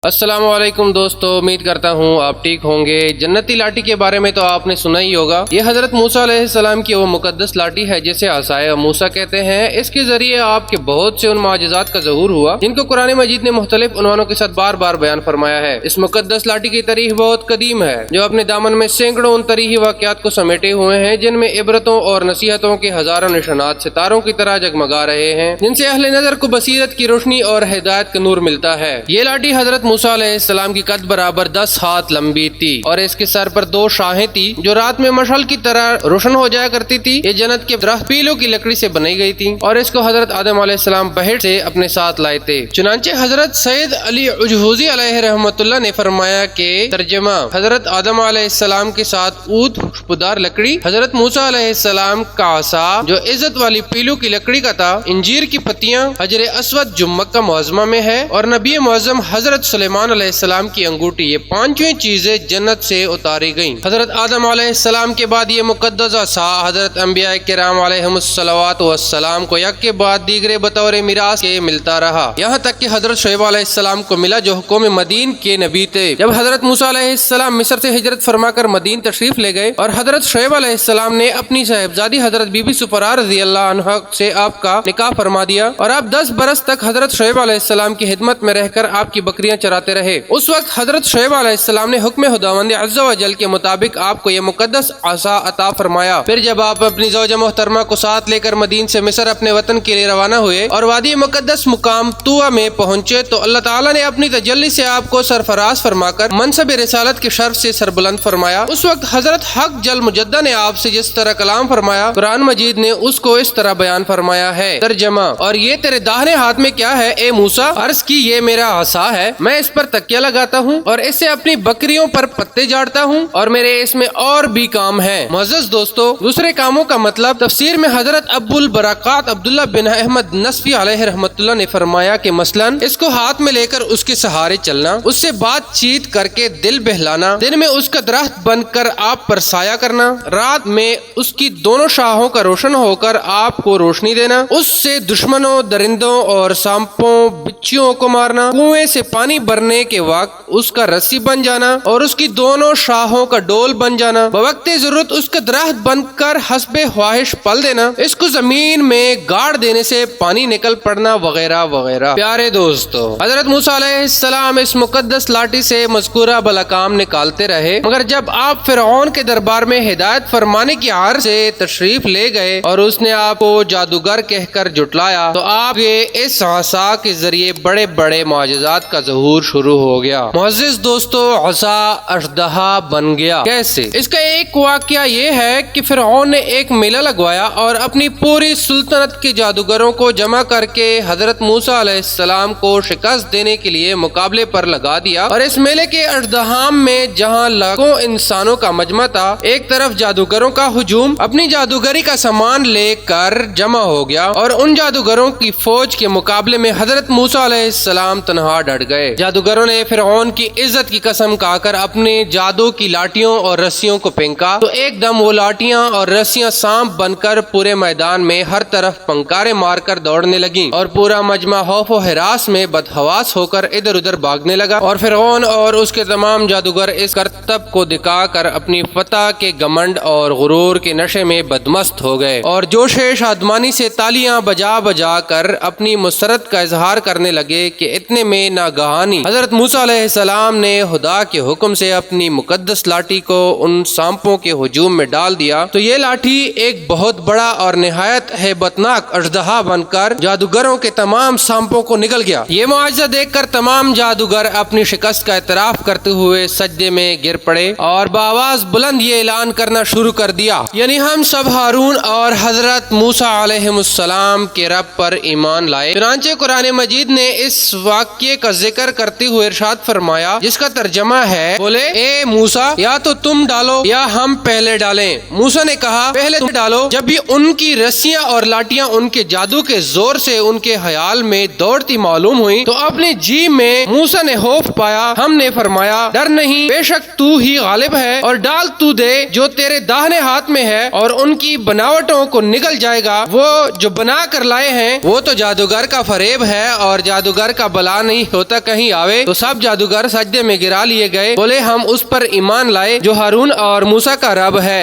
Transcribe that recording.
अस्सलाम वालेकुम दोस्तों, उम्मीद करता हूँ आप ठीक होंगे। जन्नती लाठी के बारे में तो आपने सुना ही होगा। ये हजरत मूसा अलैहिस्सलाम की वो मुकद्दस लाठी है जिसे आसाए मूसा कहते हैं। इसके जरिए आपके बहुत से उन माजिज़ात का ज़हूर हुआ जिनको कुरान मजीद ने मुख्तलिफ उन्वानों के साथ बार बार बयान फरमाया है। इस मुकद्दस लाठी की तारीख बहुत कदीम है जो अपने दामन में सैकड़ों उन तारीखी वाक़यात को समेटे हुए हैं जिनमें इबरतों और नसीहतों के हजारों निशानात सितारों की तरह जगमगा रहे हैं, जिनसे अहले नजर को बसीरत की रोशनी और हिदायत का नूर मिलता है। ये लाठी हजरत मूसा अलैहिस्सलाम की कद बराबर 10 हाथ लंबी थी और इसके सर पर 2 शाहें थी जो रात में मशाल की तरह रोशन हो जाया करती थी। ये जन्नत के दरख्त पीलों की लकड़ी से बनाई गई थी और इसको हजरत आदम अलैहिस्सलाम बहेड़ से अपने साथ लाए थे। चुनांचे हजरत सैयद अली उजहूज़ी अलैहि रहमतुल्लाह ने फरमाया कि तर्जमा, हजरत आदम अलैहिस्सलाम के साथ ऊद खुशबूदार लकड़ी, हजरत मूसा अलैहिस्सलाम का आसा जो इज्जत वाली पीलों की लकड़ी का था, इंजीर की पत्तियां, हजर अस्वद जो मक्का मुअज़्ज़मा में है, और नबी मुअज़्ज़म हजरत सुलेमान अलैहिस्सलाम की अंगूठी, ये 5 चीजें जन्नत से उतारी गईं। हजरत आदम अलैहिस्सलाम के बाद ये मुकद्दस आसा हजरत अंबिया किराम अलैहिमुस्सलावातु वस्सलाम को यक के बाद दीगरे बतौर मिरास के मिलता रहा, यहाँ तक कि हजरत शुएब अलैहिस्सलाम को मिला जो हुक्म मदीन के नबी थे। जब हजरत मूसा अलैहिस्सलाम मिस्र से हिजरत फरमाकर मदीन तशरीफ ले गए और हजरत शुएब अलैहिस्सलाम ने अपनी साहिबजादी हजरत बीबी सुफरा रज़ियल्लाहु अन्हा से आपका निकाह फरमा दिया और आप 10 बरस तक हजरत शुएब अलैहिस्सलाम की खिदमत में रहकर आपकी बकरियां चराते रहे। उस वक्त हजरत शुएब अलैहिस्सलाम ने हुक्म खुदावंद अज़्ज़ा व जल के मुताबिक आपको ये मुकद्दस आसा अता फरमाया। फिर जब आप अपनी ज़ौजा मोहतरमा को साथ लेकर मदीन से मिस्र अपने वतन के लिए रवाना हुए और वादी मुकद्दस मुकाम तुआ में पहुंचे तो अल्लाह ताला ने अपनी तजल्ली से आपको सरफराज फरमाकर मनसब रिसालत के शर्फ से सरबुलंद फरमाया। उस वक्त हजरत हक जल मुजद्दा ने आपसे जिस तरह कलाम फरमाया, कुरान मजीद ने उसको इस तरह बयान फरमाया है। तर्जमा, और ये तेरे दाहिने हाथ में क्या है ए मूसा? अर्ज की ये मेरा आसा है, मैं इस पर तकिया लगाता हूँ और इससे अपनी बकरियों पर पत्ते झाड़ता हूँ और मेरे इसमें और भी काम है। मुअज़्ज़ज़ दोस्तों, दूसरे कामों का मतलब तफसीर में हजरत अब्बुल बरक़ात अब्दुल्लाह बिन अहमद नस्फी अलैहि रहमतुल्लाह ने फरमाया कि मसलन इसको हाथ में लेकर उसके सहारे चलना, उससे बातचीत करके दिल बहलाना, दिन में उसका दरख्त बनकर आप पर साया करना, रात में उसकी दोनों शाहों का रोशन होकर आपको रोशनी देना, उससे दुश्मनों, दरिंदों और सांपों, बिच्छुओं को मारना, कुएं से पानी भरने के वक्त उसका रस्सी बन जाना और उसकी दोनों शाहों का डोल बन जाना, बवक्ते जरूरत उसका दरख्त बनकर हस्बे ख्वाहिश पल देना, इसको जमीन में गाड़ देने से पानी निकल पड़ना, वगैरह वगैरह। प्यारे दोस्तों, हजरत मूसा अलैहिस्सलाम इस मुकद्दस लाठी से मज़कूरा बलाकाम निकालते रहे, मगर जब आप फिरौन के दरबार में हिदायत फरमाने की आड़ से तशरीफ ले गए और उसने आपको जादूगर कहकर जुटलाया तो आपके इस आसा के जरिए बड़े बड़े माजिज़ात का ज़हूर शुरू हो गया। मुअज़्ज़िज़ दोस्तों, आसा अजदहा बन गया कैसे? इसका एक वाकया ये है कि फिरौन ने एक मेला लगवाया और अपनी पूरी सुल्तनत के जादूगरों को जमा करके हजरत मूसा अलैहिस्सलाम को शिकस्त देने के लिए मुकाबले पर लगा दिया और इस मेले के अजदहाम में जहाँ लाखों इंसानों का मजमा था, एक तरफ जादूगरों का हुजूम अपनी जादूगरी का सामान लेकर जमा हो गया और उन जादूगरों की फौज के मुकाबले में हजरत मूसा अलैहिस्सलाम तन्हा डट गए। जादूगरों ने फिरौन की इज्जत की कसम खाकर अपने जादू की लाठियों और रस्सियों को फेंका तो एकदम वो लाठियां और रस्सियां सांप बनकर पूरे मैदान में हर तरफ पंकारे मारकर दौड़ने लगी और पूरा मजमा खौफ व हिरास में बदहवास होकर इधर उधर भागने लगा और फिरौन और उसके तमाम जादूगर इस करतब को दिखाकर अपनी फतह के घमंड और गुरूर के नशे में बदमस्त हो गए और जोशे शादमानी से तालियां बजा बजा कर अपनी मुसरत का इजहार करने लगे कि इतने में नागहानी हजरत मूसा अलैहिस्सलाम ने खुदा के हुक्म से अपनी मुकद्दस लाठी को उन सांपों के हुजूम में डाल दिया तो ये लाठी एक बहुत बड़ा और निहायत हैबतनाक अजदहा बनकर जादूगरों के तमाम सांपों को निगल गया। ये मुआजिज़ा देखकर तमाम जादूगर अपनी शिकस्त का एतराफ करते हुए सजदे में गिर पड़े और बावाज बुलंद ये ऐलान करना शुरू कर दिया, यानी हम सब हारून और हजरत मूसा अलैहिमुस्सलाम के रब पर ईमान लाए। चुनांचे कुरान मजीद ने इस वाक़ये का जिक्र करते हुए इरशाद फरमाया, فرمایا جس کا ترجمہ ہے، بولے اے موسیٰ یا تو تم ڈالو یا ہم پہلے ڈالیں۔ موسیٰ نے کہا پہلے تم ڈالو۔ جب بھی ان کی رسیاں اور لاٹیاں ان کے جادو کے زور سے ان کے خیال میں دوڑتی معلوم ہوئی تو اپنے جی میں موسیٰ نے خوف پایا۔ ہم نے فرمایا ڈر نہیں، بے شک تو ہی غالب ہے، اور ڈال تو دے جو تیرے داہنے ہاتھ میں ہے، اور ان کی بناوٹوں کو نگل جائے گا۔ وہ جو بنا کر لائے ہیں وہ تو جادوگر کا فریب ہے، اور جادوگر کا بلا نہیں ہوتا کہیں آوے۔ تو سب جادوگر سجدے میں گرا لیے گئے، بولے ہم اس پر ایمان لائے جو ہارون اور موسیٰ کا رب ہے۔